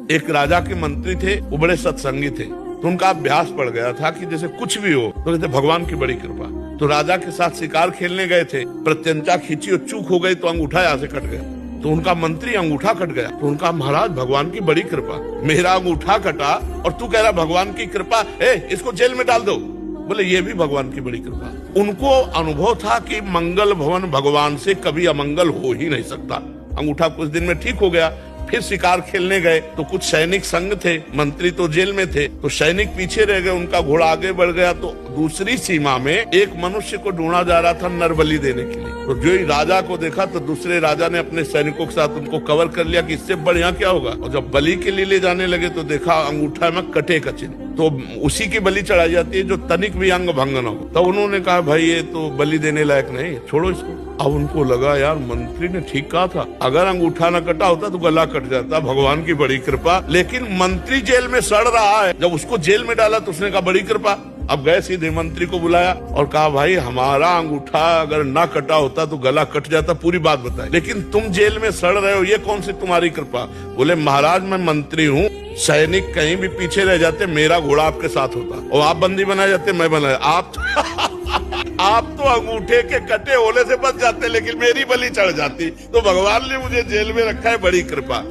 एक राजा के मंत्री थे, वो बड़े सत्संगी थे, तो उनका अभ्यास पड़ गया था कि जैसे कुछ भी हो तो कहते भगवान की बड़ी कृपा। तो राजा के साथ शिकार खेलने गए थे, प्रत्यंचा खींची और चूक हो गई तो अंगूठा यहाँ से कट गया। तो उनका मंत्री अंगूठा कट गया, तो उनका महाराज भगवान की बड़ी कृपा, मेरा अंगूठा कटा और तू कह रहा भगवान की कृपा, इसको जेल में डाल दो। बोले ये भी भगवान की बड़ी कृपा। उनको अनुभव था कि मंगल भवन भगवान से कभी अमंगल हो ही नहीं सकता। अंगूठा कुछ दिन में ठीक हो गया। फिर शिकार खेलने गए तो कुछ सैनिक संग थे, मंत्री तो जेल में थे, तो सैनिक पीछे रह गए, उनका घोड़ा आगे बढ़ गया। तो दूसरी सीमा में एक मनुष्य को ढूंढा जा रहा था नरबलि देने के लिए। तो जो ही राजा को देखा तो दूसरे राजा ने अपने सैनिकों के साथ उनको कवर कर लिया कि इससे बढ़िया क्या होगा। और जब बलि के लिए ले जाने लगे तो देखा अंगूठा में कटे का चिन्ह, तो उसी की बलि चढ़ाई जाती है जो तनिक भी अंग भंगन हो। तो उन्होंने कहा भाई ये तो बलि देने लायक नहीं, छोड़ो इसको। अब उनको लगा यार मंत्री ने ठीक कहा था, अगर अंगूठा न कटा होता तो गला कट जाता, भगवान की बड़ी कृपा। लेकिन मंत्री जेल में सड़ रहा है, जब उसको जेल में डाला तो उसने कहा बड़ी कृपा। अब गए सीधे मंत्री को बुलाया और कहा भाई हमारा अंगूठा अगर ना कटा होता तो गला कट जाता, पूरी बात बताई, लेकिन तुम जेल में सड़ रहे हो, ये कौन सी तुम्हारी कृपा। बोले महाराज मैं मंत्री हूँ, सैनिक कहीं भी पीछे रह जाते मेरा घोड़ा आपके साथ होता, और आप बंदी बनाए जाते मैं बनाया, आप तो अंगूठे के कटे होने से बच जाते, लेकिन मेरी बलि चढ़ जाती। तो भगवान ने मुझे जेल में रखा है, बड़ी कृपा।